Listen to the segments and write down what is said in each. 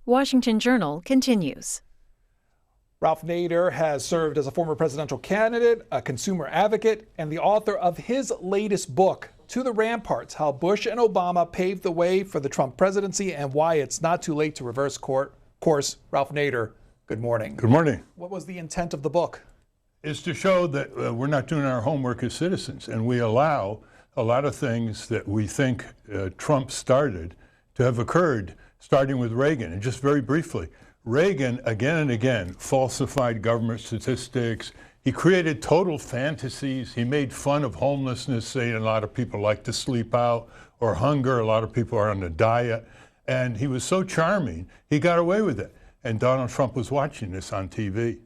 Washington Journal continues. Ralph Nader has served as a former presidential candidate, a consumer advocate, and the author of his latest book, To the Ramparts: How Bush and Obama Paved the Way for the Trump Presidency and Why It's Not Too Late to Reverse Course. Ralph Nader, good morning. Good morning. What was the intent of the book? Is to show that we're not doing our homework as citizens, and we allow a lot of things that we think Trump started to have occurred, starting with Reagan. And just very briefly, Reagan again and again falsified government statistics. He created total fantasies. He made fun of homelessness, saying a lot of people like to sleep out, or hunger, a lot of people are on a diet. And he was so charming, he got away with it. And Donald Trump was watching this on TV.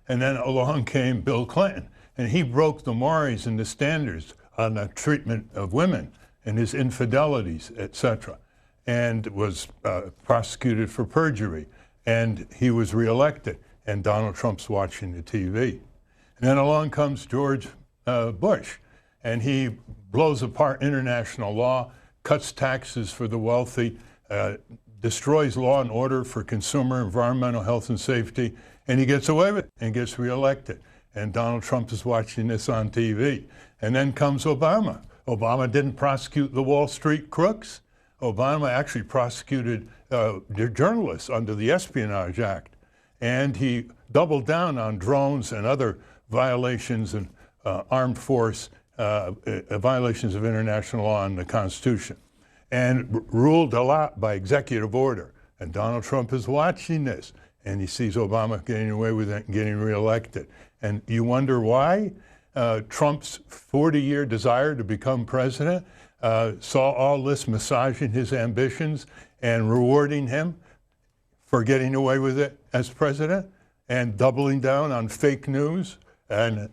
And then along came Bill Clinton, and he broke the mores and the standards on the treatment of women and his infidelities, etc., and was prosecuted for perjury. And he was reelected, and Donald Trump's watching the TV. And then along comes George Bush, and he blows apart international law, cuts taxes for the wealthy, destroys law and order for consumer, environmental health and safety, and he gets away with it and gets reelected. And Donald Trump is watching this on TV. And then comes Obama. Obama didn't prosecute the Wall Street crooks. Obama actually prosecuted journalists under the Espionage Act. And he doubled down on drones and other violations and armed force violations of international law and the Constitution, and ruled a lot by executive order. And Donald Trump is watching this, and he sees Obama getting away with it and getting reelected. And you wonder why? Trump's 40-year desire to become president saw all this massaging his ambitions and rewarding him for getting away with it as president, and doubling down on fake news and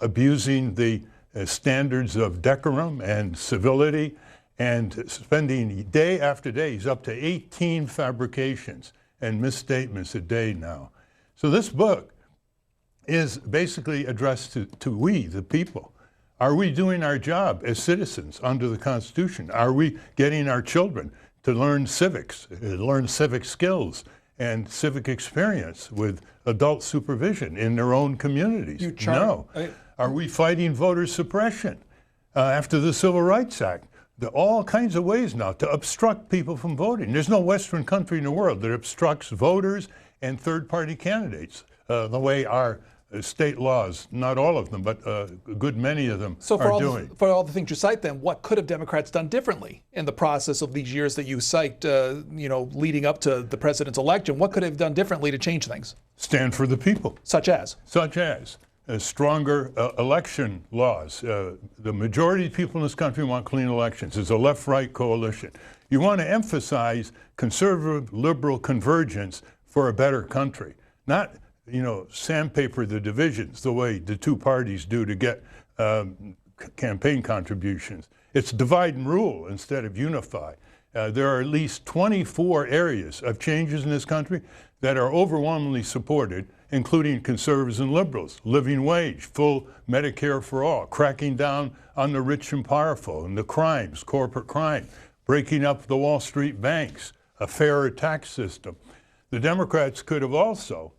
abusing the standards of decorum and civility, and spending day after day. He's up to 18 fabrications and misstatements a day now. So this book is basically addressed to we, the people. Are we doing our job as citizens under the Constitution? Are we getting our children to learn civics, learn civic skills and civic experience with adult supervision in their own communities? No. Are we fighting voter suppression after the Civil Rights Act? There are all kinds of ways now to obstruct people from voting. There's no Western country in the world that obstructs voters and third-party candidates the way our state laws, not all of them, but a good many of them are doing. For all the things you cite, then, what could have Democrats done differently in the process of these years that you cite, leading up to the president's election? What could have done differently to change things? Stand for the people. Such as? Such as stronger election laws. The majority of people in this country want clean elections. It's a left-right coalition. You want to emphasize conservative, liberal convergence for a better country, not sandpaper the divisions the way the two parties do to get campaign contributions. It's divide and rule instead of unify. There are at least 24 areas of changes in this country that are overwhelmingly supported, including conservatives and liberals. Living wage, full Medicare for all, cracking down on the rich and powerful and the crimes, corporate crime, breaking up the Wall Street banks, a fairer tax system. The Democrats could have also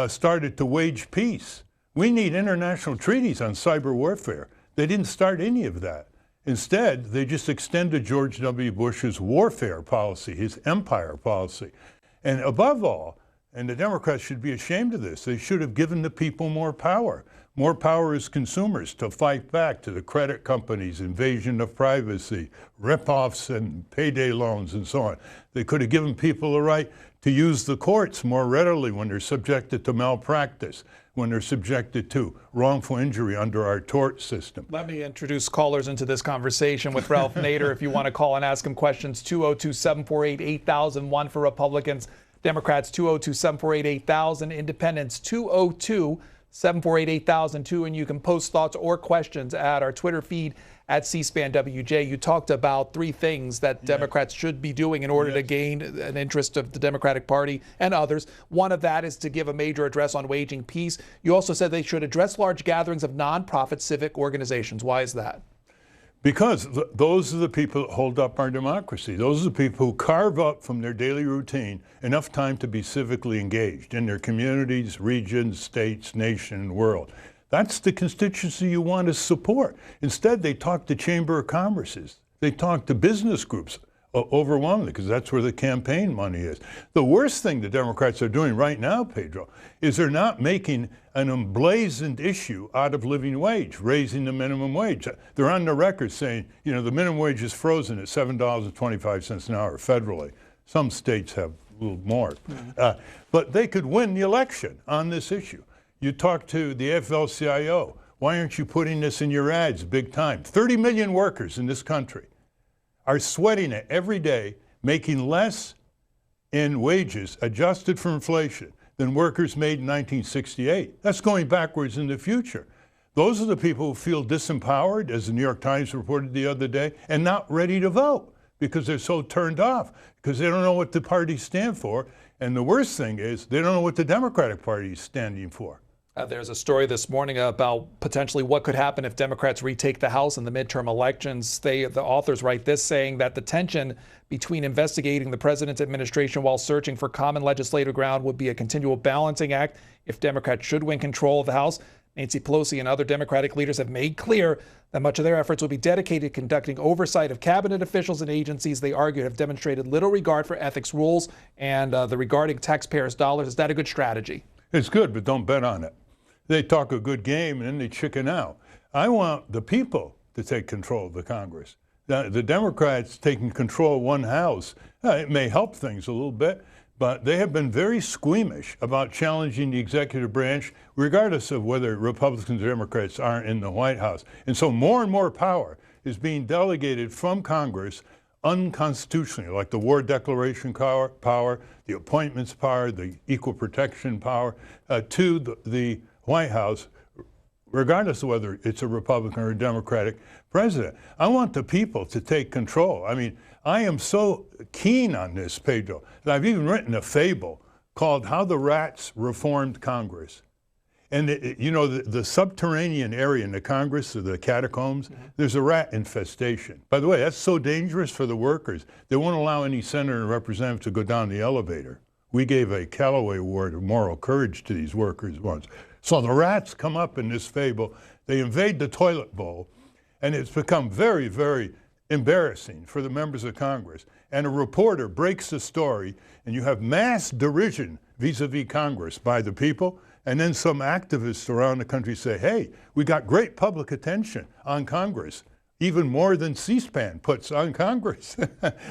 started to wage peace. We need international treaties on cyber warfare. They didn't start any of that. Instead, they just extended George W. Bush's warfare policy, his empire policy. And above all, and the Democrats should be ashamed of this, they should have given the people more power as consumers to fight back to the credit companies' invasion of privacy, rip-offs and payday loans and so on. They could have given people the right to use the courts more readily when they're subjected to malpractice, when they're subjected to wrongful injury under our tort system. Let me introduce callers into this conversation with Ralph Nader. If you want to call and ask him questions, 202-748-8001 for Republicans. Democrats, 202-748-8000. Independents, 202-748-8002. And you can post thoughts or questions at our Twitter feed at C-SPAN WJ. You talked about three things that Democrats should be doing in order to gain an interest of the Democratic Party and others. One of that is to give a major address on waging peace. You also said they should address large gatherings of nonprofit civic organizations. Why is that? Because those are the people that hold up our democracy. Those are the people who carve up from their daily routine enough time to be civically engaged in their communities, regions, states, nation, and world. That's the constituency you want to support. Instead, they talk to Chamber of Commerces. They talk to business groups overwhelmingly, because that's where the campaign money is. The worst thing the Democrats are doing right now, Pedro, is they're not making an emblazoned issue out of living wage, raising the minimum wage. They're on the record saying, you know, the minimum wage is frozen at $7.25 an hour federally. Some states have a little more. But they could win the election on this issue. You talk to the AFL-CIO, why aren't you putting this in your ads big time? 30 million workers in this country are sweating it every day, making less in wages adjusted for inflation than workers made in 1968. That's going backwards in the future. Those are the people who feel disempowered, as the New York Times reported the other day, and not ready to vote because they're so turned off, because they don't know what the parties stand for. And the worst thing is they don't know what the Democratic Party is standing for. There's a story this morning about potentially what could happen if Democrats retake the House in the midterm elections. The authors write this, saying that the tension between investigating the president's administration while searching for common legislative ground would be a continual balancing act if Democrats should win control of the House. Nancy Pelosi and other Democratic leaders have made clear that much of their efforts will be dedicated to conducting oversight of cabinet officials and agencies they argue have demonstrated little regard for ethics rules and the regarding taxpayers' dollars. Is that a good strategy? It's good, but don't bet on it. They talk a good game and then they chicken out. I want the people to take control of the Congress. The Democrats taking control of one house, it may help things a little bit, but they have been very squeamish about challenging the executive branch, regardless of whether Republicans or Democrats aren't in the White House. And so more and more power is being delegated from Congress unconstitutionally, like the war declaration power, the appointments power, the equal protection power, to the White House, regardless of whether it's a Republican or a Democratic president. I want the people to take control. I mean, I am so keen on this, Pedro, that I've even written a fable called How the Rats Reformed Congress. And, you know, the subterranean area in the Congress, or the catacombs, there's a rat infestation. By the way, that's so dangerous for the workers. They won't allow any senator and representative to go down the elevator. We gave a Callaway Award of moral courage to these workers once. So the rats come up in this fable, they invade the toilet bowl, and it's become very, very embarrassing for the members of Congress. And a reporter breaks the story, and you have mass derision vis-a-vis Congress by the people, and then some activists around the country say, hey, we got great public attention on Congress, even more than C-SPAN puts on Congress.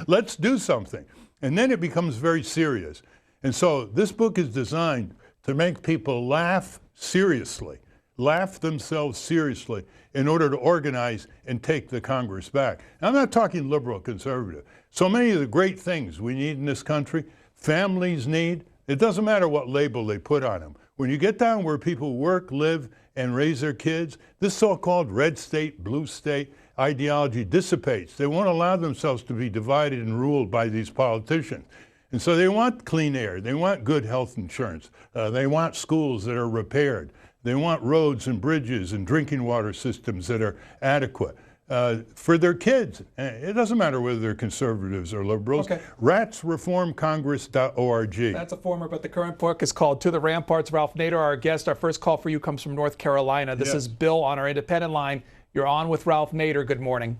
Let's do something. And then it becomes very serious. And so this book is designed to make people laugh seriously, laugh themselves seriously in order to organize and take the Congress back. And I'm not talking liberal conservative. So many of the great things we need in this country, families need, it doesn't matter what label they put on them. When you get down where people work, live, and raise their kids, this so-called red state, blue state ideology dissipates. They won't allow themselves to be divided and ruled by these politicians. And so they want clean air, they want good health insurance, they want schools that are repaired, they want roads and bridges and drinking water systems that are adequate for their kids. It doesn't matter whether they're conservatives or liberals. Okay. Ratsreformcongress.org. That's a former, but the current book is called To the Ramparts. Ralph Nader, our guest. Our first call for you comes from North Carolina. This is Bill on our independent line. You're on with Ralph Nader. Good morning.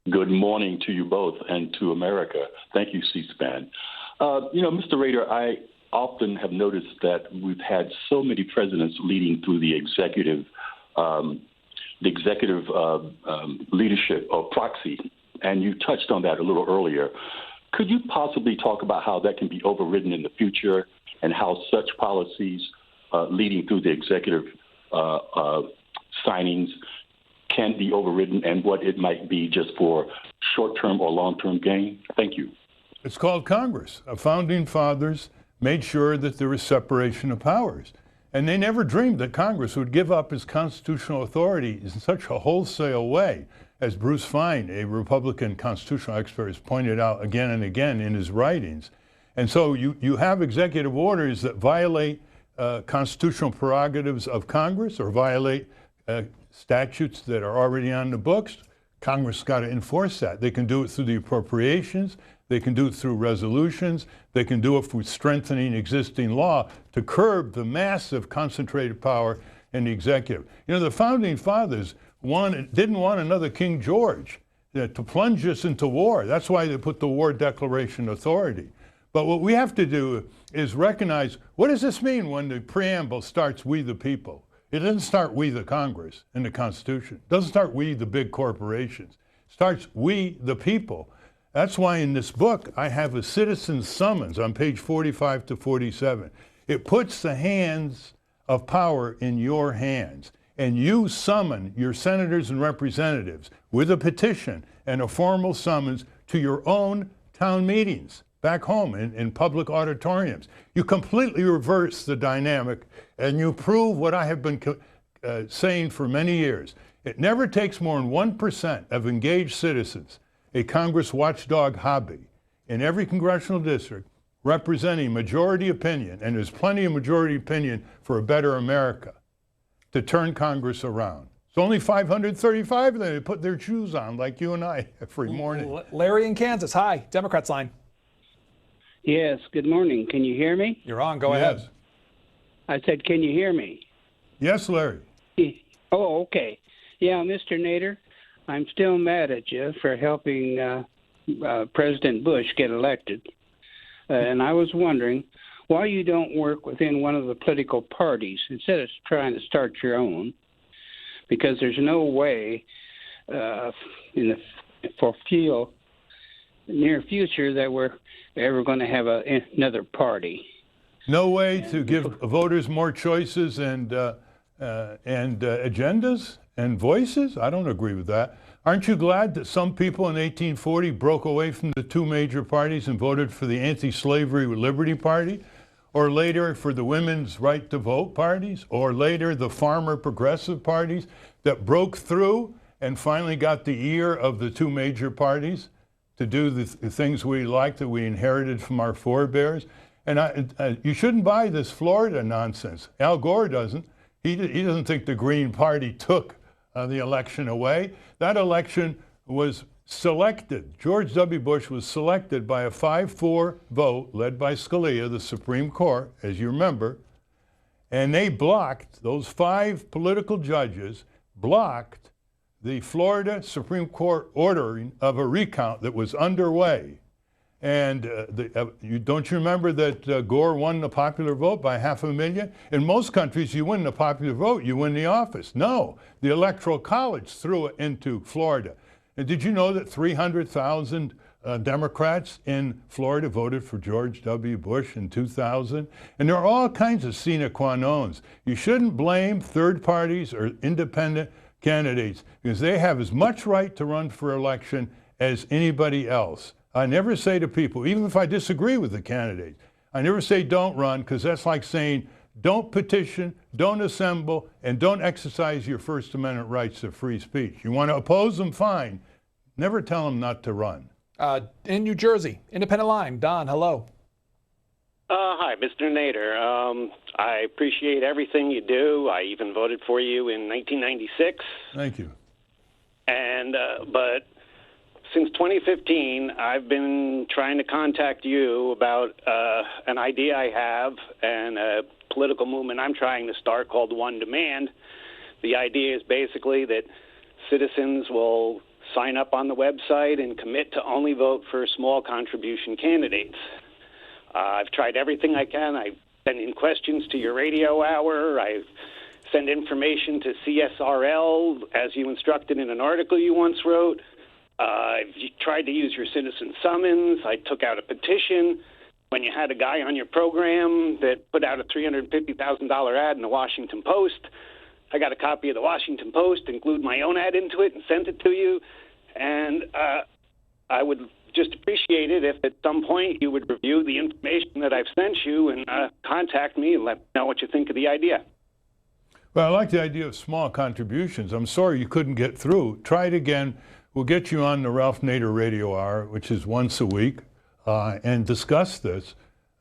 Good morning to you both and to America. Thank you, C-SPAN. Mr. Rader, I often have noticed that we've had so many presidents leading through the executive leadership or proxy, and you touched on that a little earlier. Could you possibly talk about how that can be overridden in the future and how such policies leading through the executive signings can be overridden and what it might be just for short-term or long-term gain? Thank you. It's called Congress. Our founding fathers made sure that there was separation of powers. And they never dreamed that Congress would give up its constitutional authority in such a wholesale way, as Bruce Fein, a Republican constitutional expert, has pointed out again and again in his writings. And so you have executive orders that violate constitutional prerogatives of Congress or violate statutes that are already on the books, Congress got to enforce that. They can do it through the appropriations. They can do it through resolutions. They can do it through strengthening existing law to curb the massive concentrated power in the executive. You know, the founding fathers didn't want another King George to plunge us into war. That's why they put the War Declaration Authority. But what we have to do is recognize, what does this mean when the preamble starts, "We the people"? It doesn't start "We the Congress" in the Constitution. It doesn't start "We the big corporations." It starts "We the people." That's why in this book, I have a citizen's summons on page 45 to 47. It puts the hands of power in your hands, and you summon your senators and representatives with a petition and a formal summons to your own town meetings back home in public auditoriums. You completely reverse the dynamic, and you prove what I have been saying for many years. It never takes more than 1% of engaged citizens, a Congress watchdog hobby, in every congressional district representing majority opinion, and there's plenty of majority opinion for a better America, to turn Congress around. It's only 535 of them that put their shoes on, like you and I, every morning. Larry in Kansas. Hi, Democrats line. Yes, good morning. Can you hear me? You're on. Go ahead. I said, can you hear me? Yes, Larry. Oh, okay. Yeah, Mr. Nader, I'm still mad at you for helping President Bush get elected. And I was wondering why you don't work within one of the political parties instead of trying to start your own, because there's no way in the foreseeable near future that we're ever going to have another party. No way to give voters more choices and agendas and voices? I don't agree with that. Aren't you glad that some people in 1840 broke away from the two major parties and voted for the anti-slavery Liberty Party, or later for the women's right to vote parties, or later the farmer progressive parties that broke through and finally got the ear of the two major parties to do the things we like that we inherited from our forebears? And you shouldn't buy this Florida nonsense. Al Gore doesn't. He doesn't think the Green Party took the election away. That election was selected. George W. Bush was selected by a 5-4 vote led by Scalia, the Supreme Court, as you remember, and they blocked, those 5 political judges blocked the Florida Supreme Court ordering of a recount that was underway. And don't you remember that Gore won the popular vote by 500,000? In most countries, you win the popular vote, you win the office. No, the Electoral College threw it into Florida. And did you know that 300,000 Democrats in Florida voted for George W. Bush in 2000? And there are all kinds of sine qua nons. You shouldn't blame third parties or independent candidates, because they have as much right to run for election as anybody else. I never say to people, even if I disagree with the candidate, I never say don't run, because that's like saying don't petition, don't assemble, and don't exercise your First Amendment rights of free speech. You want to oppose them, fine. Never tell them not to run. In New Jersey, independent line. Don, hello. Hi, Mr. Nader. I appreciate everything you do. I even voted for you in 1996. Thank you. And but since 2015, I've been trying to contact you about an idea I have and a political movement I'm trying to start called One Demand. The idea is basically that citizens will sign up on the website and commit to only vote for small contribution candidates. I've tried everything I can. I've sent in questions to your radio hour. I've sent information to CSRL, as you instructed in an article you once wrote. I've tried to use your citizen summons. I took out a petition when you had a guy on your program that put out a $350,000 ad in the Washington Post. I got a copy of the Washington Post, include my own ad into it, and sent it to you. And I would just appreciate it if at some point you would review the information that I've sent you and contact me and let me know what you think of the idea. Well, I like the idea of small contributions. I'm sorry you couldn't get through. Try it again. We'll get you on the Ralph Nader Radio Hour, which is once a week, and discuss this.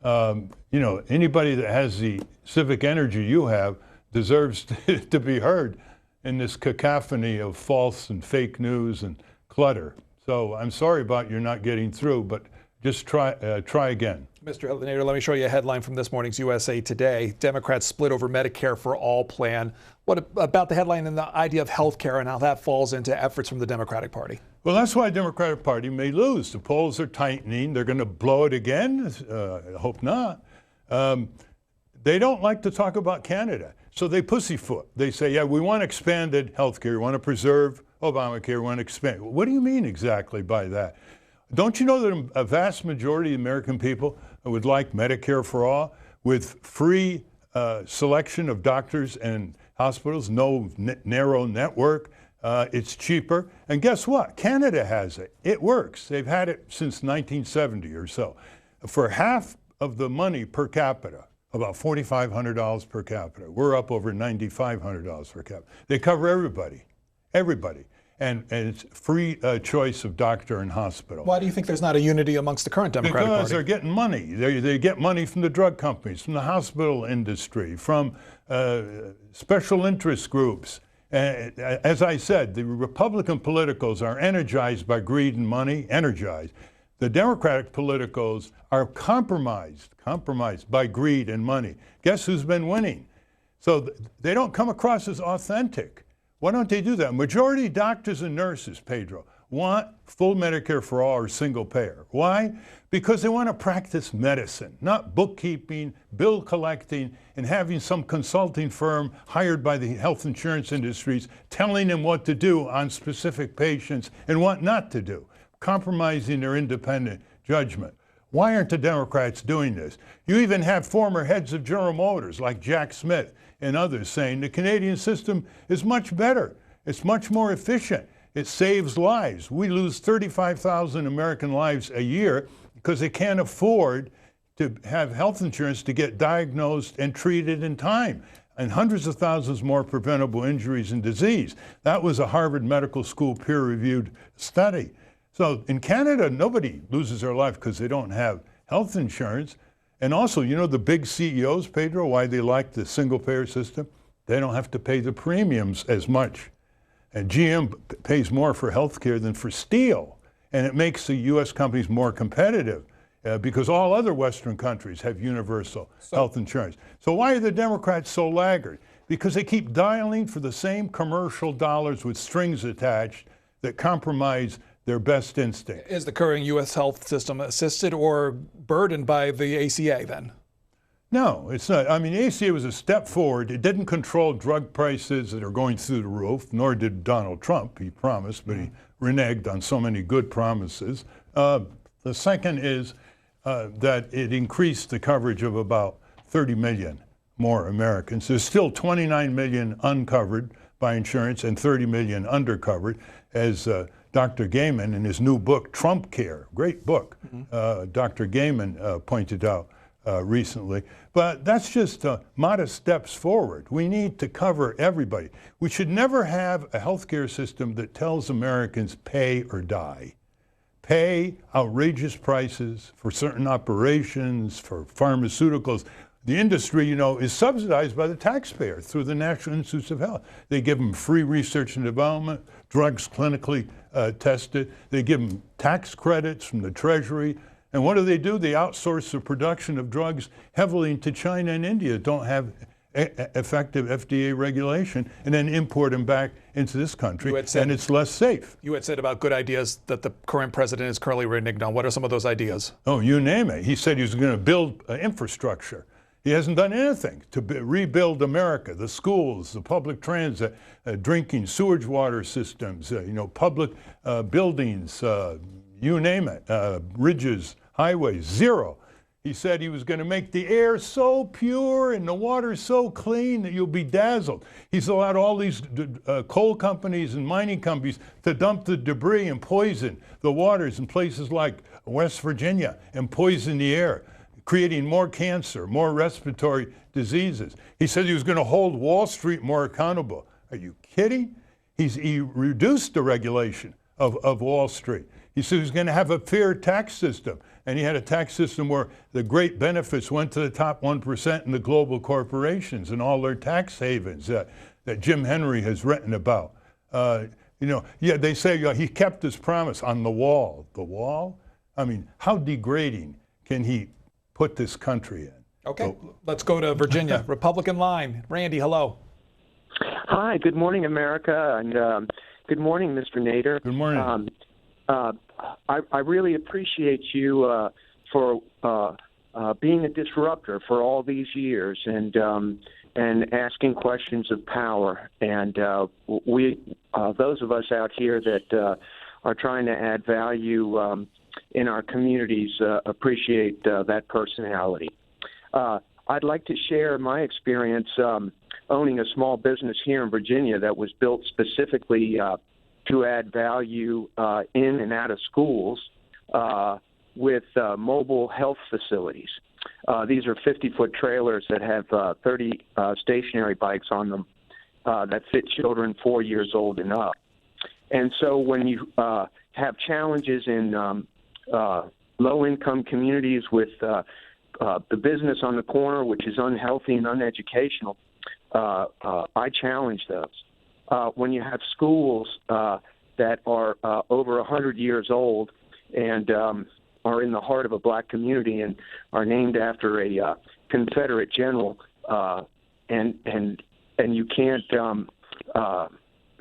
You know, anybody that has the civic energy you have deserves to be heard in this cacophony of false and fake news and clutter. So I'm sorry about you're not getting through, but just try again. Mr. Nader, let me show you a headline from this morning's USA Today. Democrats split over Medicare for All plan. What about the headline and the idea of health care and how that falls into efforts from the Democratic Party? Well, that's why the Democratic Party may lose. The polls are tightening. They're going to blow it again. I hope not. They don't like to talk about Canada, so they pussyfoot. They say, yeah, we want expanded health care. We want to preserve Obamacare. We want to expand. What do you mean exactly by that? Don't you know that a vast majority of American people would like Medicare for all with free selection of doctors and hospitals, no narrow network? It's cheaper. And guess what? Canada has it. It works. They've had it since 1970 or so. For half of the money per capita, about $4,500 per capita. We're up over $9,500 per capita. They cover everybody. And it's free choice of doctor and hospital. Why do you think there's not a unity amongst the current Democratic Party? Because they're getting money. They get money from the drug companies, from the hospital industry, from special interest groups. As I said, the Republican politicals are energized by greed and money, energized. The Democratic politicals are compromised by greed and money. Guess who's been winning? So they don't come across as authentic. Why don't they do that? Majority doctors and nurses, Pedro, want full Medicare for all or single payer. Why? Because they want to practice medicine, not bookkeeping, bill collecting, and having some consulting firm hired by the health insurance industries telling them what to do on specific patients and what not to do, compromising their independent judgment. Why aren't the Democrats doing this? You even have former heads of General Motors like Jack Smith and others saying the Canadian system is much better. It's much more efficient. It saves lives. We lose 35,000 American lives a year because they can't afford to have health insurance to get diagnosed and treated in time, and hundreds of thousands more preventable injuries and disease. That was a Harvard Medical School peer-reviewed study. So in Canada, nobody loses their life because they don't have health insurance. And also, you know the big CEOs, Pedro, why they like the single-payer system? They don't have to pay the premiums as much. And GM pays more for health care than for steel. And it makes the U.S. companies more competitive because all other Western countries have universal health insurance. So why are the Democrats so laggard? Because they keep dialing for the same commercial dollars with strings attached that compromise their best instinct. Is the current U.S. health system assisted or burdened by the ACA then? No, it's not. I mean, the ACA was a step forward. It didn't control drug prices that are going through the roof, nor did Donald Trump. He promised, but he reneged on so many good promises. The second is that it increased the coverage of about 30 million more Americans. There's still 29 million uncovered by insurance and 30 million undercovered, as Dr. Gaiman in his new book, Trump Care, great book, Dr. Gaiman pointed out recently. But that's just modest steps forward. We need to cover everybody. We should never have a healthcare system that tells Americans pay or die. Pay outrageous prices for certain operations, for pharmaceuticals. The industry, you know, is subsidized by the taxpayer through the National Institutes of Health. They give them free research and development, drugs clinically tested. They give them tax credits from the Treasury. And what do? They outsource the production of drugs heavily into China and India, don't have effective FDA regulation, and then import them back into this country, and it's less safe. You had said about good ideas that the current president is currently reneging on. What are some of those ideas? Oh, you name it. He said he was going to build infrastructure. He hasn't done anything to rebuild America, the schools, the public transit, drinking, sewage water systems, public buildings, you name it, bridges, highways, zero. He said he was going to make the air so pure and the water so clean that you'll be dazzled. He's allowed all these coal companies and mining companies to dump the debris and poison the waters in places like West Virginia and poison the air, creating more cancer, more respiratory diseases. He said he was going to hold Wall Street more accountable. Are you kidding? He reduced the regulation of Wall Street. He said he was going to have a fair tax system. And he had a tax system where the great benefits went to the top 1% in the global corporations and all their tax havens that Jim Henry has written about. Yeah, they say he kept his promise on the wall. The wall? I mean, how degrading can he put this country in? Okay, let's go to Virginia. Republican line. Randy, hello. Hi, good morning, America, and good morning, Mr. Nader. Good morning. I really appreciate you for being a disruptor for all these years and asking questions of power. And we, those of us out here that are trying to add value in our communities, appreciate that personality. I'd like to share my experience owning a small business here in Virginia that was built specifically to add value in and out of schools with mobile health facilities. These are 50-foot trailers that have 30 stationary bikes on them that fit children 4 years old and up. And so when you have challenges in low-income communities with the business on the corner, which is unhealthy and uneducational, I challenge those. When you have schools that are over 100 years old and are in the heart of a black community and are named after a Confederate general, and you can't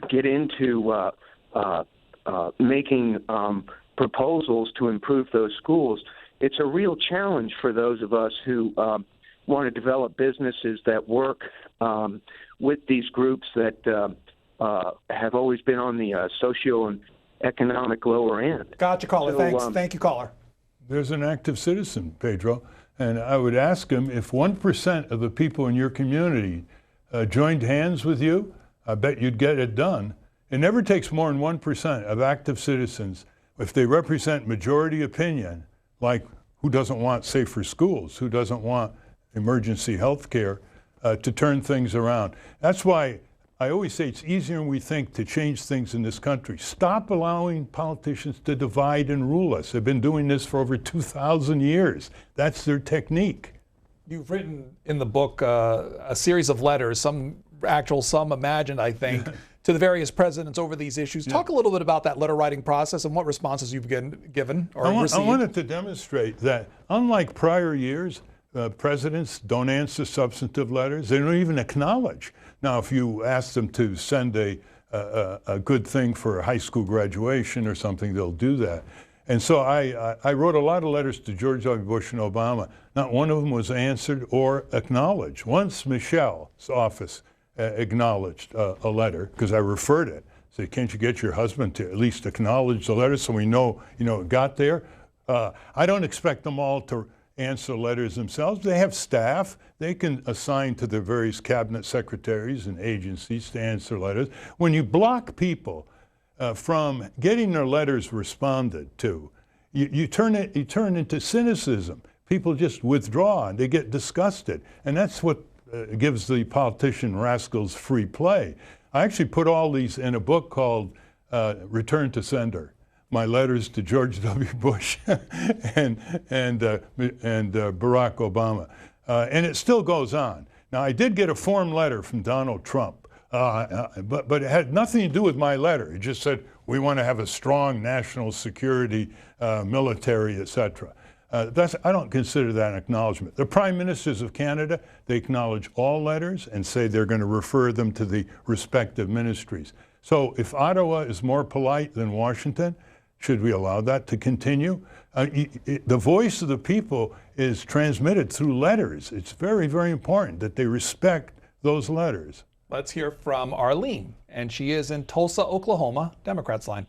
get into making proposals to improve those schools, it's a real challenge for those of us who want to develop businesses that work with these groups that have always been on the socio and economic lower end. Gotcha, caller. So, Thanks. Thank you, caller. There's an active citizen, Pedro, and I would ask him if 1% of the people in your community joined hands with you, I bet you'd get it done. It never takes more than 1% of active citizens, if they represent majority opinion, like who doesn't want safer schools, who doesn't want emergency health care, to turn things around. That's why I always say it's easier than we think to change things in this country. Stop allowing politicians to divide and rule us. They've been doing this for over 2,000 years. That's their technique. You've written in the book a series of letters, some actual, some imagined, I think, to the various presidents over these issues. Talk a little bit about that letter writing process and what responses you've given or received. I wanted to demonstrate that, unlike prior years, presidents don't answer substantive letters. They don't even acknowledge. Now, if you ask them to send a good thing for a high school graduation or something, they'll do that. And so I wrote a lot of letters to George W. Bush and Obama. Not one of them was answered or acknowledged. Once Michelle's office acknowledged a letter, because I referred it. Said, can't you get your husband to at least acknowledge the letter so we know, it got there? I don't expect them all to answer letters themselves. They have staff. They can assign to their various cabinet secretaries and agencies to answer letters. When you block people from getting their letters responded to, you turn into cynicism. People just withdraw and they get disgusted. And that's what gives the politician rascals free play. I actually put all these in a book called Return to Sender. My letters to George W. Bush and Barack Obama. And it still goes on. Now, I did get a form letter from Donald Trump, but it had nothing to do with my letter. It just said, we want to have a strong national security, military, et cetera. I don't consider that an acknowledgement. The prime ministers of Canada, they acknowledge all letters and say they're going to refer them to the respective ministries. So if Ottawa is more polite than Washington, should we allow that to continue? The voice of the people is transmitted through letters. It's very, very important that they respect those letters. Let's hear from Arlene, and she is in Tulsa, Oklahoma, Democrats line.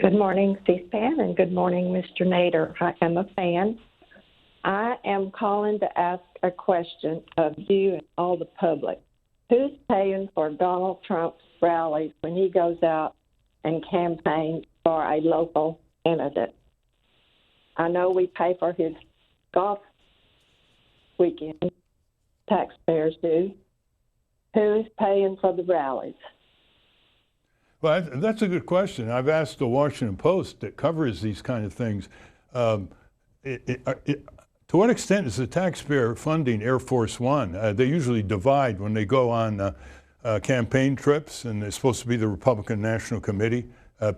Good morning, C-SPAN, and good morning, Mr. Nader. I am a fan. I am calling to ask a question of you and all the public. Who's paying for Donald Trump's rallies when he goes out and campaigns for a local candidate? I know we pay for his golf weekend, taxpayers do. Who's paying for the rallies? Well, that's a good question. I've asked the Washington Post that covers these kind of things, to what extent is the taxpayer funding Air Force One? They usually divide when they go on campaign trips, and it's supposed to be the Republican National Committee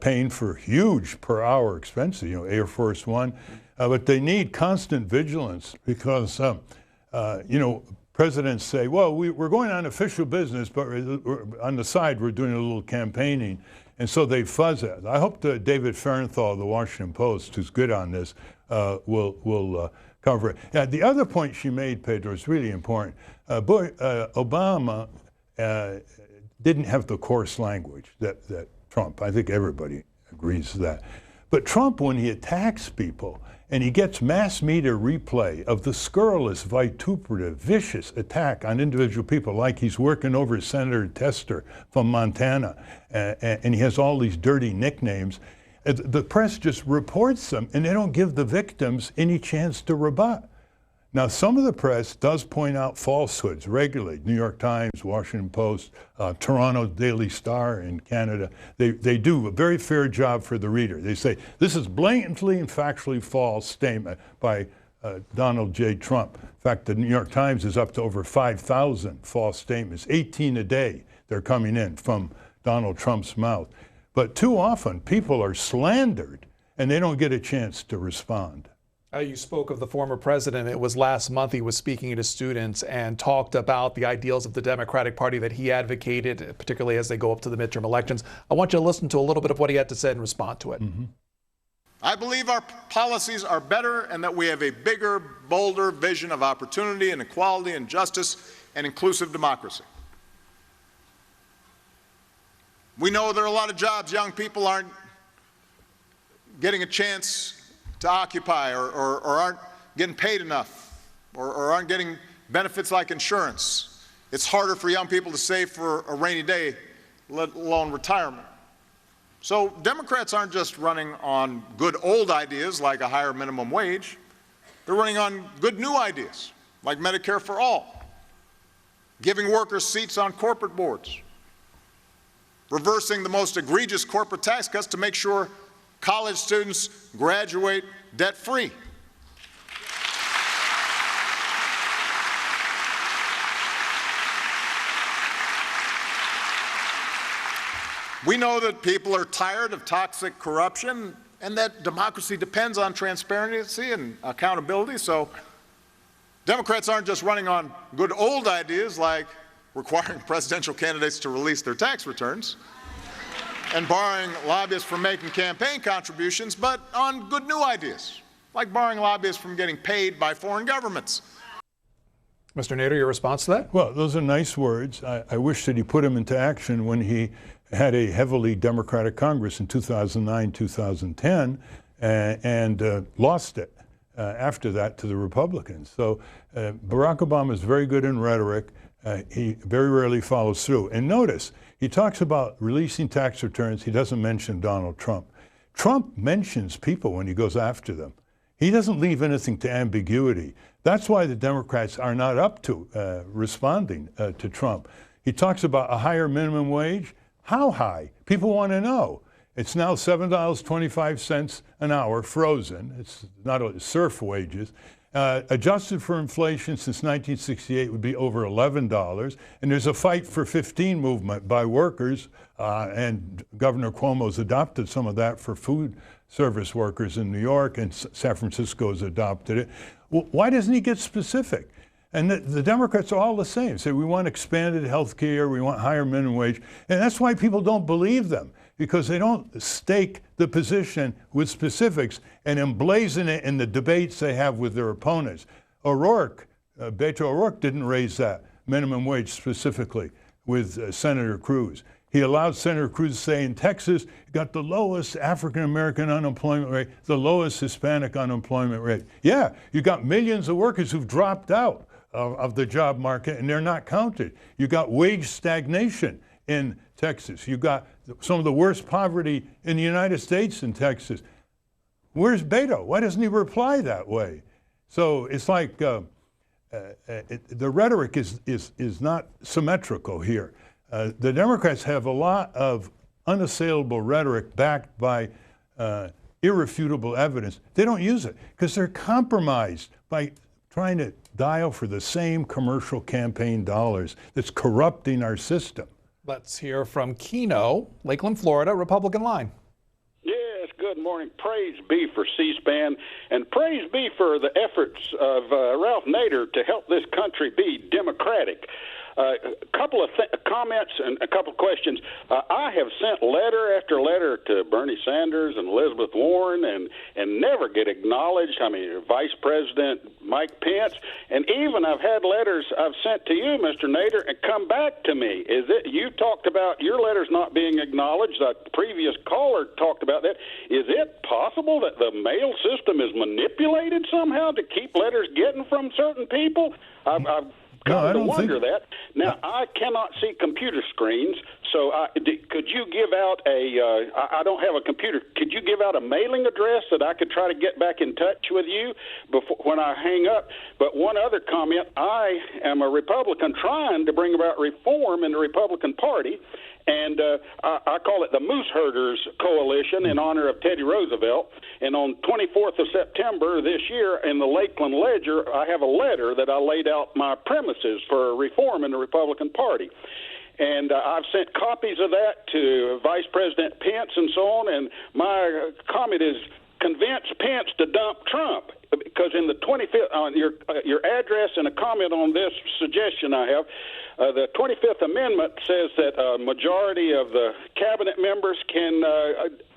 paying for huge per hour expenses, Air Force One. But they need constant vigilance because, presidents say, well, we're going on official business, but on the side, we're doing a little campaigning. And so they fuzz it. I hope that David Fahrenthold of the Washington Post, who's good on this, will cover it. The other point she made, Pedro, is really important. Obama didn't have the coarse language that Trump. I think everybody agrees to that. But Trump, when he attacks people, and he gets mass media replay of the scurrilous, vituperative, vicious attack on individual people, like he's working over Senator Tester from Montana, and he has all these dirty nicknames. The press just reports them, and they don't give the victims any chance to rebut. Now, some of the press does point out falsehoods regularly. New York Times, Washington Post, Toronto Daily Star in Canada. They do a very fair job for the reader. They say, this is blatantly and factually false statement by Donald J. Trump. In fact, the New York Times is up to over 5,000 false statements, 18 a day they're coming in from Donald Trump's mouth. But too often, people are slandered, and they don't get a chance to respond. You spoke of the former president. It was last month he was speaking to students and talked about the ideals of the Democratic Party that he advocated, particularly as they go up to the midterm elections. I want you to listen to a little bit of what he had to say and respond to it. Mm-hmm. I believe our policies are better and that we have a bigger, bolder vision of opportunity and equality and justice and inclusive democracy. We know there are a lot of jobs young people aren't getting a chance to occupy or aren't getting paid enough or aren't getting benefits like insurance. It's harder for young people to save for a rainy day, let alone retirement. So Democrats aren't just running on good old ideas like a higher minimum wage. They're running on good new ideas like Medicare for all, giving workers seats on corporate boards, reversing the most egregious corporate tax cuts to make sure college students graduate debt-free. We know that people are tired of toxic corruption and that democracy depends on transparency and accountability. So Democrats aren't just running on good old ideas like requiring presidential candidates to release their tax returns and barring lobbyists from making campaign contributions, but on good new ideas, like barring lobbyists from getting paid by foreign governments. Mr. Nader, your response to that? Well, those are nice words. I wish that he put them into action when he had a heavily Democratic Congress in 2009, 2010, and lost it after that to the Republicans. So Barack Obama is very good in rhetoric. He very rarely follows through. And notice, he talks about releasing tax returns. He doesn't mention Donald Trump. Trump mentions people when he goes after them. He doesn't leave anything to ambiguity. That's why the Democrats are not up to responding to Trump. He talks about a higher minimum wage. How high? People want to know. It's now $7.25 an hour, frozen. It's not surf wages. Adjusted for inflation since 1968 would be over $11. And there's a fight for 15 movement by workers, and Governor Cuomo's adopted some of that for food service workers in New York, and San Francisco has adopted it. Well, why doesn't he get specific? And the Democrats are all the same. Say, we want expanded health care, we want higher minimum wage. And that's why people don't believe them, because they don't stake the position with specifics and emblazon it in the debates they have with their opponents. O'Rourke, Beto O'Rourke didn't raise that minimum wage specifically with Senator Cruz. He allowed Senator Cruz to say in Texas, you got the lowest African-American unemployment rate, the lowest Hispanic unemployment rate. Yeah, you got millions of workers who've dropped out of the job market and they're not counted. You got wage stagnation in Texas. You got some of the worst poverty in the United States in Texas. Where's Beto? Why doesn't he reply that way? So it's like the rhetoric is not symmetrical here. The Democrats have a lot of unassailable rhetoric backed by irrefutable evidence. They don't use it because they're compromised by trying to dial for the same commercial campaign dollars that's corrupting our system. Let's hear from Keno, Lakeland, Florida, Republican line. Yes, good morning. Praise be for C-SPAN, and praise be for the efforts of Ralph Nader to help this country be democratic. A couple of comments and a couple of questions. I have sent letter after letter to Bernie Sanders and Elizabeth Warren and never get acknowledged. I mean, Vice President Mike Pence, and even I've had letters I've sent to you, Mr. Nader, and come back to me. You talked about your letters not being acknowledged. The previous caller talked about that. Is it possible that the mail system is manipulated somehow to keep letters getting from certain people? I've come to wonder that. Now, I cannot see computer screens, so could you give out I don't have a computer. Could you give out a mailing address that I could try to get back in touch with you when I hang up? But one other comment, I am a Republican trying to bring about reform in the Republican Party, and I call it the Moose Herders Coalition in honor of Teddy Roosevelt. And on 24th of September this year in the Lakeland Ledger, I have a letter that I laid out my premises for reform in the Republican Party. And I've sent copies of that to Vice President Pence and so on. And my comment is convince Pence to dump Trump. Because in the 25th, on your address and a comment on this suggestion I have, the 25th Amendment says that a majority of the cabinet members can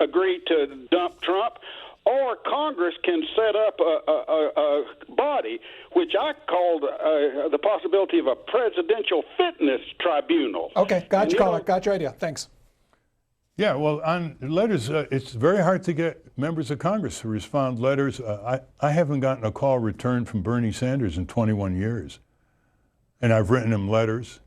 agree to dump Trump, or Congress can set up a body, which I called the possibility of a presidential fitness tribunal. Okay, got you, caller. Got your idea. Thanks. Yeah, well, on letters, it's very hard to get members of Congress to respond to letters. I haven't gotten a call returned from Bernie Sanders in 21 years, and I've written him letters.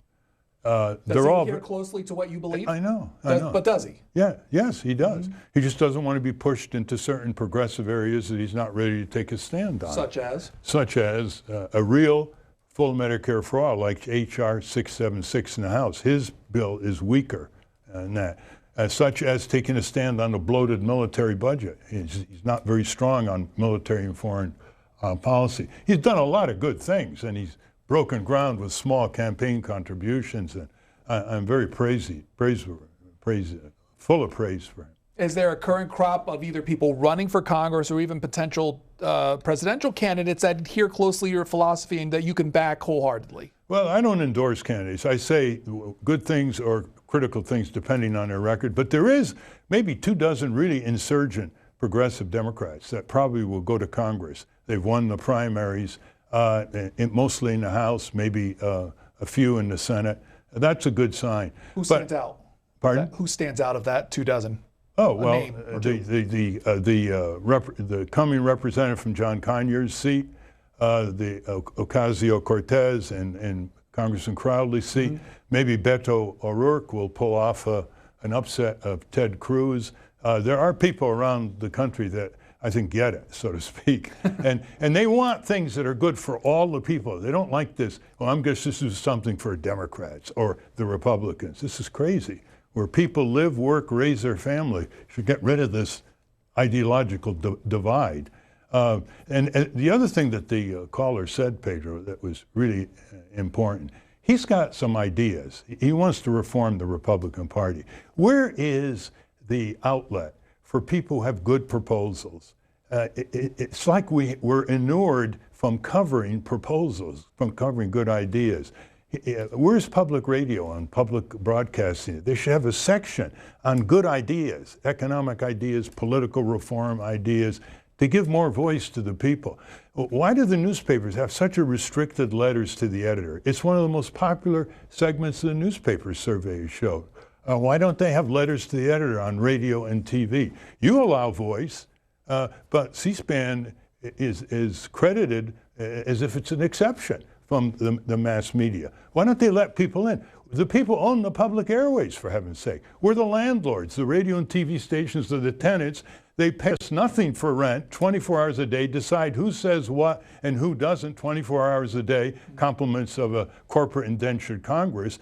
Does he adhere closely to what you believe? I know. But does he? Yeah, yes, he does. Mm-hmm. He just doesn't want to be pushed into certain progressive areas that he's not ready to take a stand on. Such as? Such as a real full Medicare for all, like H.R. 676 in the House. His bill is weaker than that. Such as taking a stand on the bloated military budget. He's not very strong on military and foreign policy. He's done a lot of good things, and he's broken ground with small campaign contributions, and I'm very full of praise for him. Is there a current crop of either people running for Congress or even potential presidential candidates that adhere closely to your philosophy and that you can back wholeheartedly? Well, I don't endorse candidates. I say good things or critical things depending on their record, but there is maybe 24 really insurgent progressive Democrats that probably will go to Congress. They've won the primaries, mostly in the House, maybe a few in the Senate. That's a good sign. Who stands out? Pardon? Who stands out of that 24? Oh, well, the coming representative from John Conyers' seat, the Ocasio-Cortez and Congressman Crowley's seat. Mm-hmm. Maybe Beto O'Rourke will pull off an upset of Ted Cruz. There are people around the country that I think get it, so to speak. and they want things that are good for all the people. They don't like this, well, I'm guess this is something for Democrats or the Republicans. This is crazy. Where people live, work, raise their family, should get rid of this ideological divide. And the other thing that the caller said, Pedro, that was really important, he's got some ideas. He wants to reform the Republican Party. Where is the outlet for people who have good proposals? It's like we're inured from covering proposals, from covering good ideas. Where's public radio and public broadcasting? They should have a section on good ideas, economic ideas, political reform ideas, to give more voice to the people. Why do the newspapers have such a restricted letters to the editor? It's one of the most popular segments of the newspaper survey showed. Why don't they have letters to the editor on radio and TV? You allow voice, but C-SPAN is credited as if it's an exception from the mass media. Why don't they let people in? The people own the public airways, for heaven's sake. We're the landlords. The radio and TV stations are the tenants. They pay us nothing for rent, 24 hours a day, decide who says what and who doesn't 24 hours a day, compliments of a corporate indentured Congress.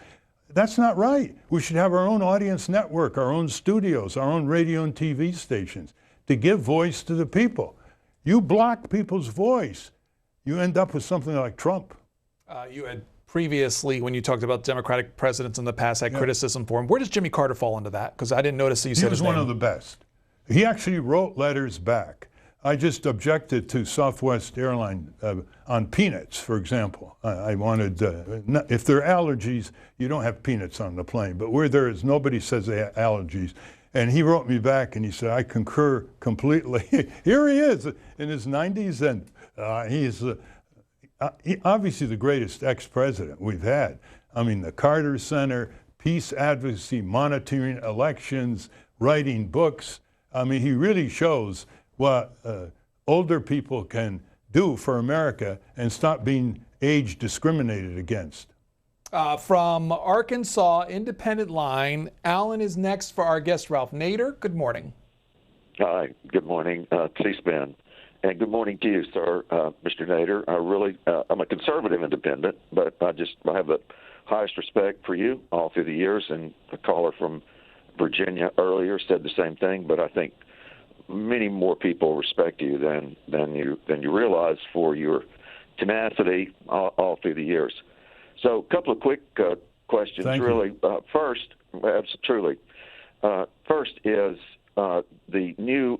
That's not right. We should have our own audience network, our own studios, our own radio and TV stations to give voice to the people. You block people's voice, you end up with something like Trump. You had previously, when you talked about Democratic presidents in the past, had criticism for him. Where does Jimmy Carter fall into that? Because I didn't notice that you said his name. He was one of the best. He actually wrote letters back. I just objected to Southwest Airlines on peanuts, for example. I wanted, if there are allergies, you don't have peanuts on the plane. But where there is, nobody says they have allergies. And he wrote me back and he said, I concur completely. Here he is in his 90s, and he's obviously the greatest ex-president we've had. I mean, the Carter Center, peace advocacy, monitoring elections, writing books. I mean, he really shows what older people can do for America and stop being age discriminated against. From Arkansas, Independent Line, Alan is next for our guest, Ralph Nader. Good morning. Hi, good morning, C-SPAN. And good morning to you, sir, Mr. Nader. I'm a conservative independent, but I have the highest respect for you all through the years. And a caller from Virginia earlier said the same thing, but I think many more people respect you than you realize for your tenacity all through the years. So a couple of quick questions, really. First is the new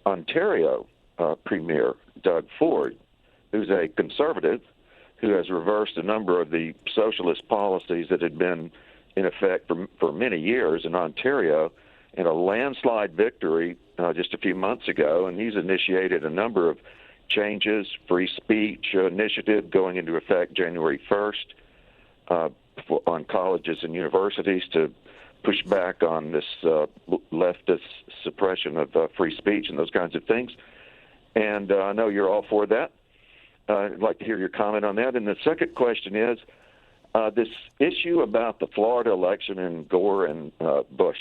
Ontario Premier, Doug Ford, who's a conservative who has reversed a number of the socialist policies that had been in effect for many years in Ontario, in a landslide victory just a few months ago. And he's initiated a number of changes, free speech initiative going into effect January 1st on colleges and universities to push back on this leftist suppression of free speech and those kinds of things. And I know you're all for that. I'd like to hear your comment on that. And the second question is this issue about the Florida election and Gore and Bush.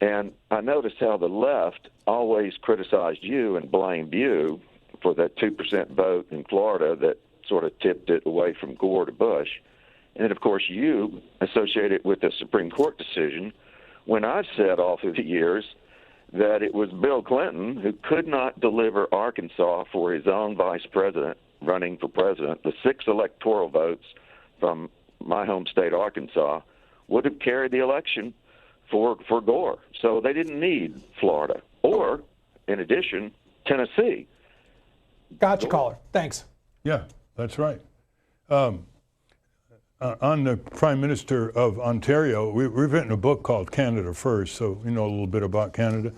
And I noticed how the left always criticized you and blamed you for that 2% vote in Florida that sort of tipped it away from Gore to Bush. And, of course, you associate it with the Supreme Court decision when I've said all through the years that it was Bill Clinton who could not deliver Arkansas for his own vice president running for president. The 6 electoral votes from my home state, Arkansas, would have carried the election for Gore. So they didn't need Florida or, in addition, Tennessee. Gotcha, caller. Thanks. Yeah, that's right. On the Prime Minister of Ontario, we've written a book called Canada First, so we know a little bit about Canada.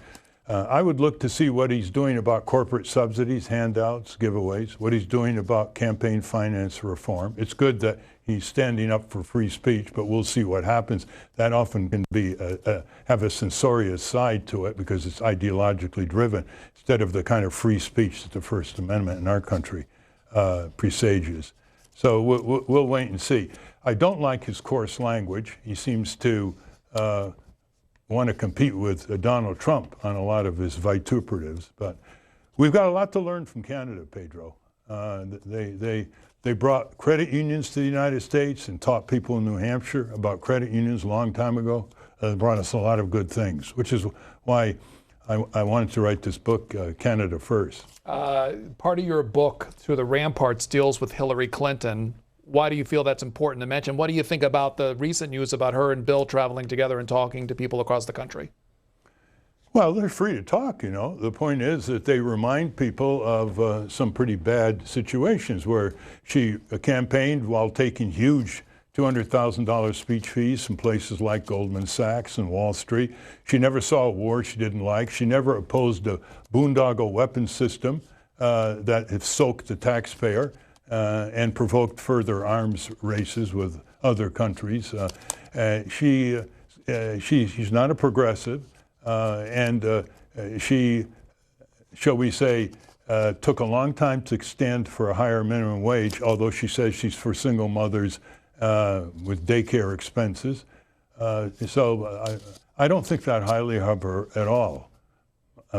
I would look to see what he's doing about corporate subsidies, handouts, giveaways, what he's doing about campaign finance reform. It's good that he's standing up for free speech, but we'll see what happens. That often can be have a censorious side to it because it's ideologically driven, instead of the kind of free speech that the First Amendment in our country presages. So we'll wait and see. I don't like his coarse language. He seems to want to compete with Donald Trump on a lot of his vituperatives. But we've got a lot to learn from Canada, Pedro. They brought credit unions to the United States and taught people in New Hampshire about credit unions a long time ago. They brought us a lot of good things, which is why I wanted to write this book, Canada First. Part of your book, Through the Ramparts, deals with Hillary Clinton. Why do you feel that's important to mention? What do you think about the recent news about her and Bill traveling together and talking to people across the country? Well, they're free to talk, you know. The point is that they remind people of some pretty bad situations where she campaigned while taking huge $200,000 speech fees from places like Goldman Sachs and Wall Street. She never saw a war she didn't like. She never opposed a boondoggle weapons system that had soaked the taxpayer and provoked further arms races with other countries. She's not a progressive, and she, shall we say, took a long time to stand for a higher minimum wage, although she says she's for single mothers with daycare expenses. So I don't think that highly of her at all.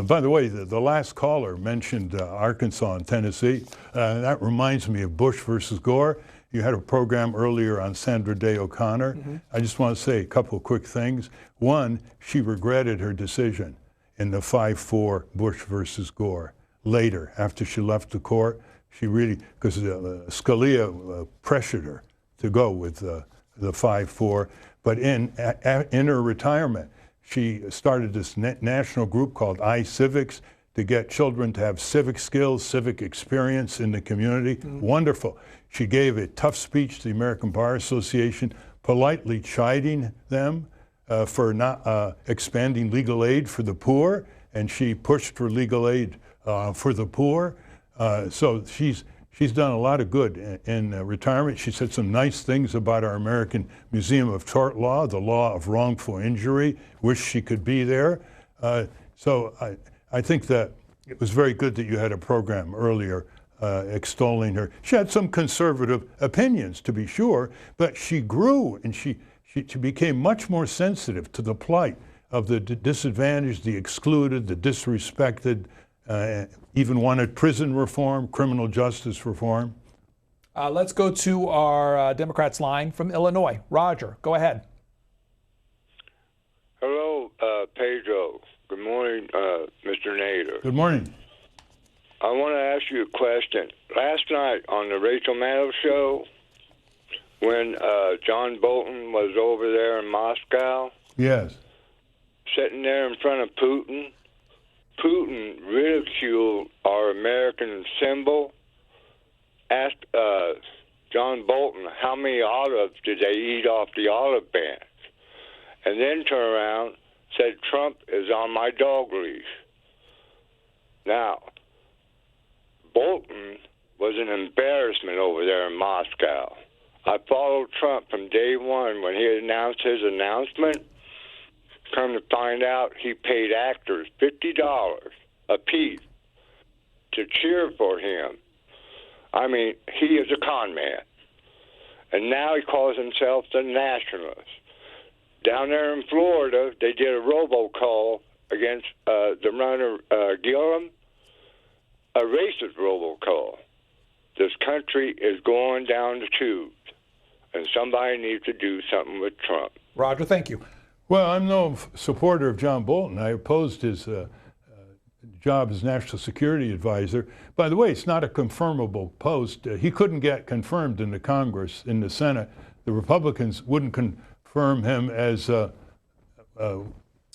By the way, the last caller mentioned Arkansas and Tennessee. That reminds me of Bush versus Gore. You had a program earlier on Sandra Day O'Connor. Mm-hmm. I just want to say a couple of quick things. One, she regretted her decision in the 5-4 Bush versus Gore. Later, after she left the court, she really, because Scalia pressured her to go with the 5-4. But in her retirement, she started this national group called iCivics to get children to have civic skills, civic experience in the community. Wonderful. She gave a tough speech to the American Bar Association, politely chiding them for not expanding legal aid for the poor, and she pushed for legal aid for the poor. So she's done a lot of good in retirement. She said some nice things about our American Museum of Tort Law, the law of wrongful injury. Wish she could be there. So I think that it was very good that you had a program earlier extolling her. She had some conservative opinions, to be sure, but she grew and she became much more sensitive to the plight of the disadvantaged, the excluded, the disrespected, even wanted prison reform, criminal justice reform. Let's go to our Democrats line from Illinois. Roger, go ahead. Hello, Pedro. Good morning, Mr. Nader. Good morning. I want to ask you a question. Last night on the Rachel Maddow show, when John Bolton was over there in Moscow, yes, sitting there in front of Putin, Putin ridiculed our American symbol, asked John Bolton how many olives did they eat off the olive branch, and then turned around said Trump is on my dog leash. Now, Bolton was an embarrassment over there in Moscow. I followed Trump from day one when he announced his announcement. Come to find out, he paid actors $50 a piece to cheer for him. I mean, he is a con man. And now he calls himself the nationalist. Down there in Florida, they did a robocall against the runner Gillum, a racist robocall. This country is going down the tubes, and somebody needs to do something with Trump. Roger, thank you. Well, I'm no supporter of John Bolton. I opposed his job as National Security Advisor. By the way, it's not a confirmable post. He couldn't get confirmed in the Congress, in the Senate. The Republicans wouldn't confirm him as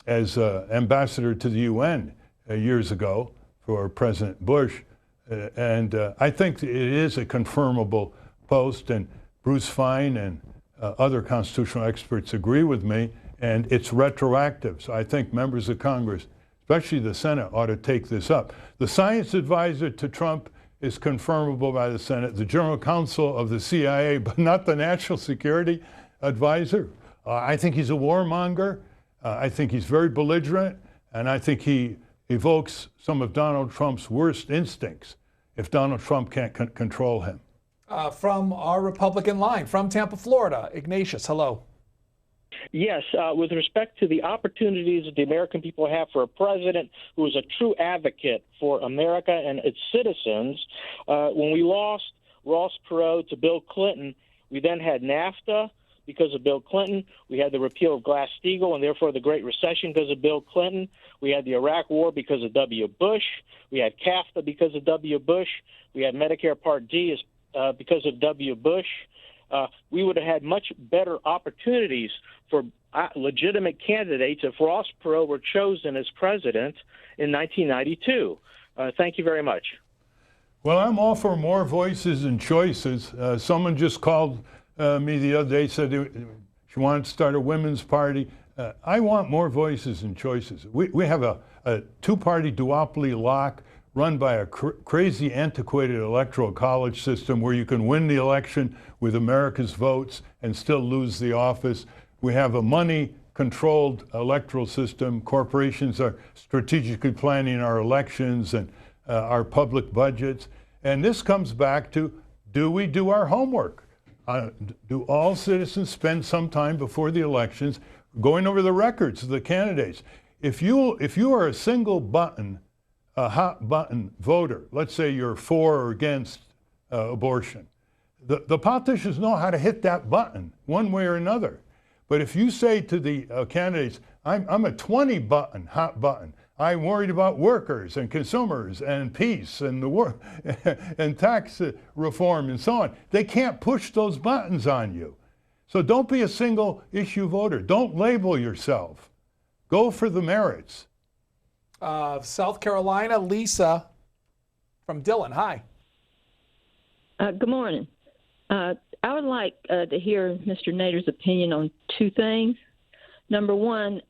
ambassador to the UN years ago for President Bush. And I think it is a confirmable post, and Bruce Fein and other constitutional experts agree with me, and it's retroactive. So I think members of Congress, especially the Senate, ought to take this up. The science advisor to Trump is confirmable by the Senate, the general counsel of the CIA, but not the national security advisor. I think he's a warmonger. I think he's very belligerent, and I think he evokes some of Donald Trump's worst instincts if Donald Trump can't control him. From our Republican line, from Tampa, Florida, Ignatius, hello. Yes, with respect to the opportunities that the American people have for a president who is a true advocate for America and its citizens, when we lost Ross Perot to Bill Clinton, we then had NAFTA because of Bill Clinton. We had the repeal of Glass-Steagall and therefore the Great Recession because of Bill Clinton. We had the Iraq War because of W. Bush. We had CAFTA because of W. Bush. We had Medicare Part D because of W. Bush. We would have had much better opportunities for legitimate candidates if Ross Perot were chosen as president in 1992. Thank you very much. Well, I'm all for more voices and choices. Someone just called me the other day, said she wanted to start a women's party. I want more voices and choices. We have a two-party duopoly lock run by a crazy, antiquated electoral college system where you can win the election with America's votes and still lose the office. We have a money-controlled electoral system. Corporations are strategically planning our elections and our public budgets. And this comes back to, do we do our homework? Do all citizens spend some time before the elections going over the records of the candidates? If you are a single button, a hot button voter, let's say you're for or against abortion, the politicians know how to hit that button one way or another. But if you say to the candidates, I'm a 20 button, hot button, I'm worried about workers and consumers and peace and the war and tax reform and so on. They can't push those buttons on you. So don't be a single issue voter. Don't label yourself. Go for the merits. South Carolina, Lisa from Dillon. Hi. Good morning. I would like to hear Mr. Nader's opinion on two things. Number one,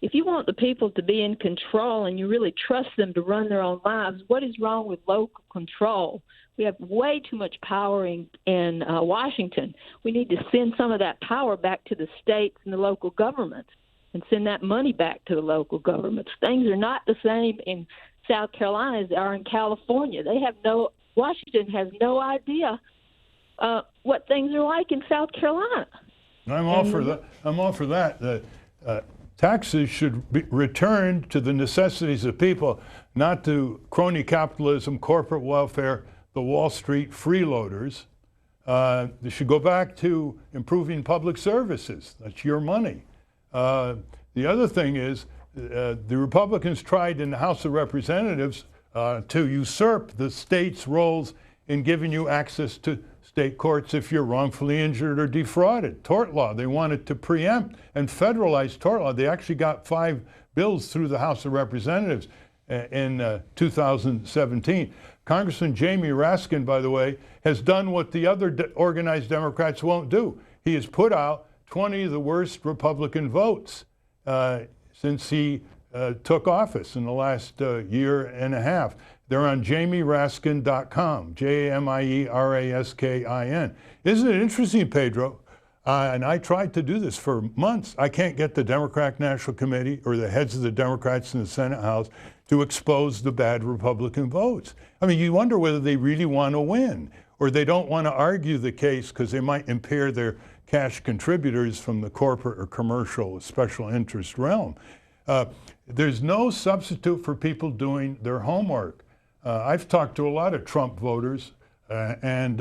if you want the people to be in control and you really trust them to run their own lives, what is wrong with local control? We have way too much power in Washington. We need to send some of that power back to the states and the local governments and send that money back to the local governments. Things are not the same in South Carolina as they are in California. Washington has no idea what things are like in South Carolina. I'm all for that. I'm all for that. Taxes should be returned to the necessities of people, not to crony capitalism, corporate welfare, the Wall Street freeloaders. They should go back to improving public services. That's your money. The other thing is, the Republicans tried in the House of Representatives to usurp the state's roles in giving you access to state courts if you're wrongfully injured or defrauded. Tort law, they wanted to preempt and federalize tort law. They actually got 5 bills through the House of Representatives in 2017. Congressman Jamie Raskin, by the way, has done what the other organized Democrats won't do. He has put out 20 of the worst Republican votes since he took office in the last year and a half. They're on jamieraskin.com, JAMIERASKIN. Isn't it interesting, Pedro? And I tried to do this for months. I can't get the Democratic National Committee or the heads of the Democrats in the Senate House to expose the bad Republican votes. I mean, you wonder whether they really want to win or they don't want to argue the case because they might impair their cash contributors from the corporate or commercial special interest realm. There's no substitute for people doing their homework. I've talked to a lot of Trump voters, and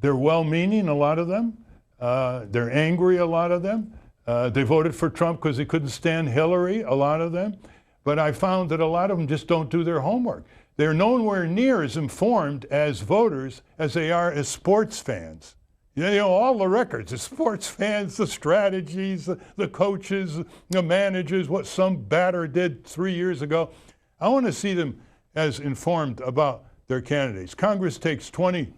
they're well-meaning, a lot of them. They're angry, a lot of them. They voted for Trump because they couldn't stand Hillary, a lot of them. But I found that a lot of them just don't do their homework. They're nowhere near as informed as voters as they are as sports fans. You know, all the records, the sports fans, the strategies, the coaches, the managers, what some batter did 3 years ago. I want to see them as informed about their candidates. Congress takes 23%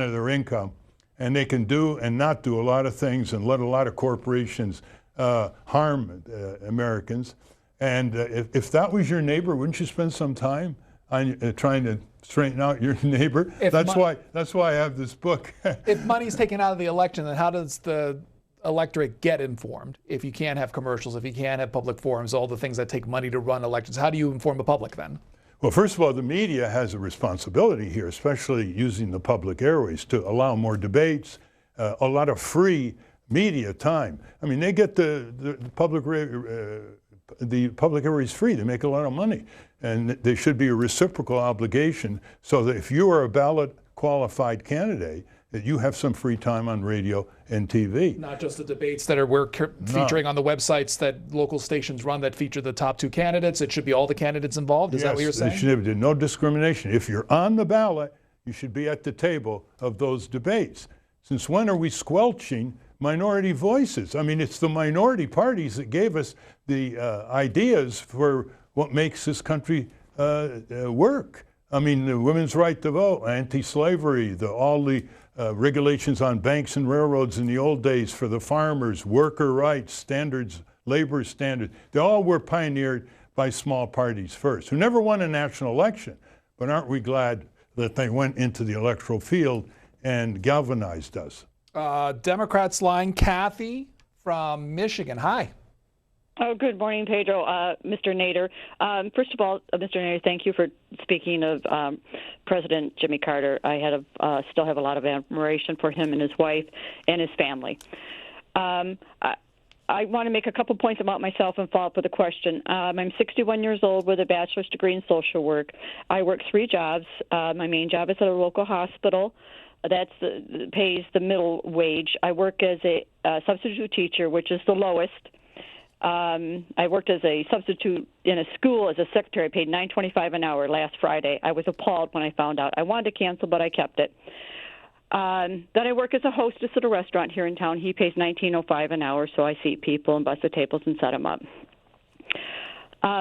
of their income, and they can do and not do a lot of things and let a lot of corporations harm Americans. And if that was your neighbor, wouldn't you spend some time on trying to straighten out your neighbor? That's why I have this book. If money's taken out of the election, then how does the electorate get informed? If you can't have commercials, if you can't have public forums, all the things that take money to run elections, how do you inform the public then? Well, first of all, the media has a responsibility here, especially using the public airways to allow more debates, a lot of free media time. I mean, they get the public airways free. They make a lot of money. And there should be a reciprocal obligation so that if you are a ballot qualified candidate, that you have some free time on radio and TV. Not just the debates that we're featuring on the websites that local stations run that feature the top 2 candidates. It should be all the candidates involved. Is that what you're saying? Yes, there should be no discrimination. If you're on the ballot, you should be at the table of those debates. Since when are we squelching minority voices? I mean, it's the minority parties that gave us the ideas for what makes this country work. I mean, the women's right to vote, anti-slavery, all the regulations on banks and railroads in the old days for the farmers, worker rights, standards, labor standards. They all were pioneered by small parties first, who never won a national election. But aren't we glad that they went into the electoral field and galvanized us? Democrats line, Kathy from Michigan. Hi. Oh, good morning, Pedro. Mr. Nader. First of all, Mr. Nader, thank you for speaking of President Jimmy Carter. I still have a lot of admiration for him and his wife and his family. I want to make a couple points about myself and follow up with a question. I'm 61 years old with a bachelor's degree in social work. I work 3 jobs. My main job is at a local hospital. That pays the middle wage. I work as a substitute teacher, which is the lowest. I worked as a substitute in a school as a secretary, paid $9.25 an hour last Friday. I was appalled when I found out. I wanted to cancel, but I kept it. Then I work as a hostess at a restaurant here in town. He pays $19.05 an hour, so I seat people and bus the tables and set them up.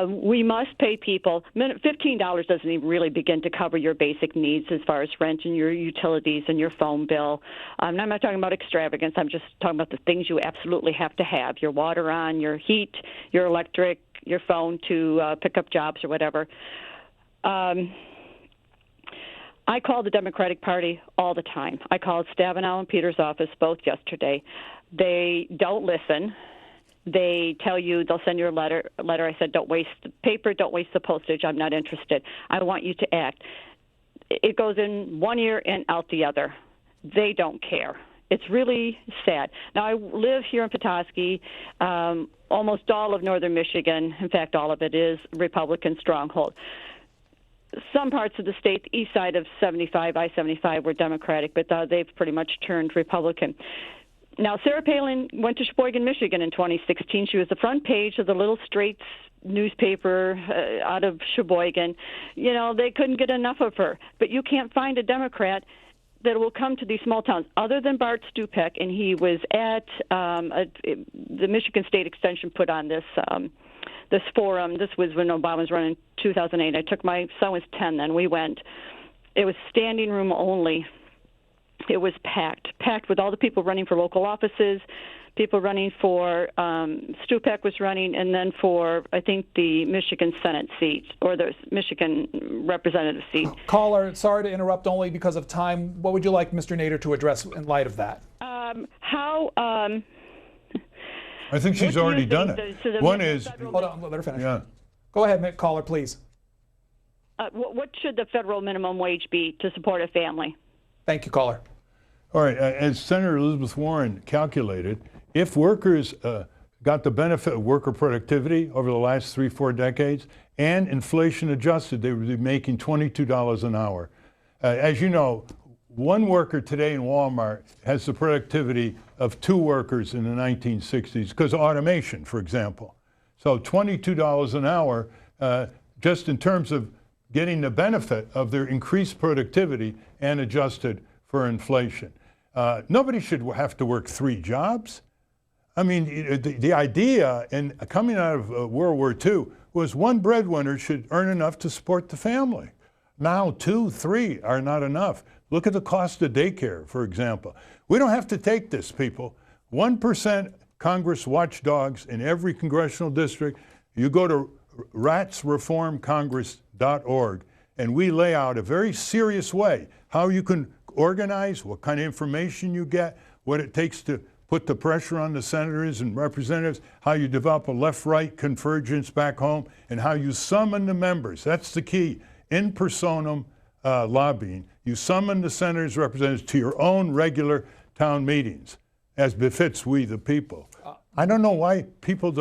We must pay people. $15 doesn't even really begin to cover your basic needs as far as rent and your utilities and your phone bill. And I'm not talking about extravagance. I'm just talking about the things you absolutely have to have: your water on, your heat, your electric, your phone to pick up jobs or whatever. I call the Democratic Party all the time. I called Stabenow and Peters' office both yesterday. They don't listen. They tell you they'll send you a letter. I said, don't waste the paper, don't waste the postage. I'm not interested. I want you to act. It goes in one ear and out the other. They don't care. It's really sad. Now, I live here in Petoskey. Almost all of northern Michigan, in fact, all of it is Republican stronghold. Some parts of the state, the east side of I-75 were Democratic, but they've pretty much turned Republican. Now, Sarah Palin went to Sheboygan, Michigan in 2016. She was the front page of the Little Straits newspaper out of Sheboygan. You know, they couldn't get enough of her. But you can't find a Democrat that will come to these small towns other than Bart Stupak, and he was at the Michigan State Extension put on this forum. This was when Obama was running in 2008. I took my son was 10 then. We went. It was standing room only. It was packed with all the people running for local offices, people running for Stupak was running, and then for, I think, the Michigan Senate seat or the Michigan representative seat. Caller, sorry to interrupt only because of time. What would you like Mr. Nader to address in light of that? I think she's already done it. One is... Hold on, let her finish. Yeah. Go ahead, caller, please. What should the federal minimum wage be to support a family? Thank you, caller. All right, as Senator Elizabeth Warren calculated, if workers got the benefit of worker productivity over the last 3-4 decades and inflation adjusted, they would be making $22 an hour. As you know, one worker today in Walmart has the productivity of 2 workers in the 1960s because of automation, for example. So $22 an hour, just in terms of getting the benefit of their increased productivity and adjusted for inflation. Nobody should have to work 3 jobs. I mean, the idea in coming out of World War II was one breadwinner should earn enough to support the family. Now 2, 3 are not enough. Look at the cost of daycare, for example. We don't have to take this, people. 1% Congress watchdogs in every congressional district. You go to ratsreformcongress.org, and we lay out a very serious way how you can organize, what kind of information you get, what it takes to put the pressure on the senators and representatives, how you develop a left-right convergence back home, and how you summon the members. That's the key. In personam lobbying. You summon the senators, representatives to your own regular town meetings, as befits we the people. I don't know why people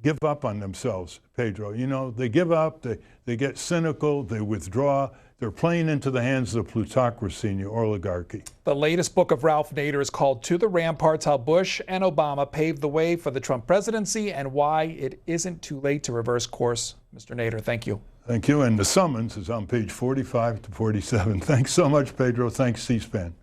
give up on themselves, Pedro. You know, they give up, they get cynical, they withdraw. They're playing into the hands of the plutocracy and the oligarchy. The latest book of Ralph Nader is called To the Ramparts: How Bush and Obama Paved the Way for the Trump Presidency and Why It Isn't Too Late to Reverse Course. Mr. Nader, thank you. Thank you. And the summons is on page 45 to 47. Thanks so much, Pedro. Thanks, C-SPAN.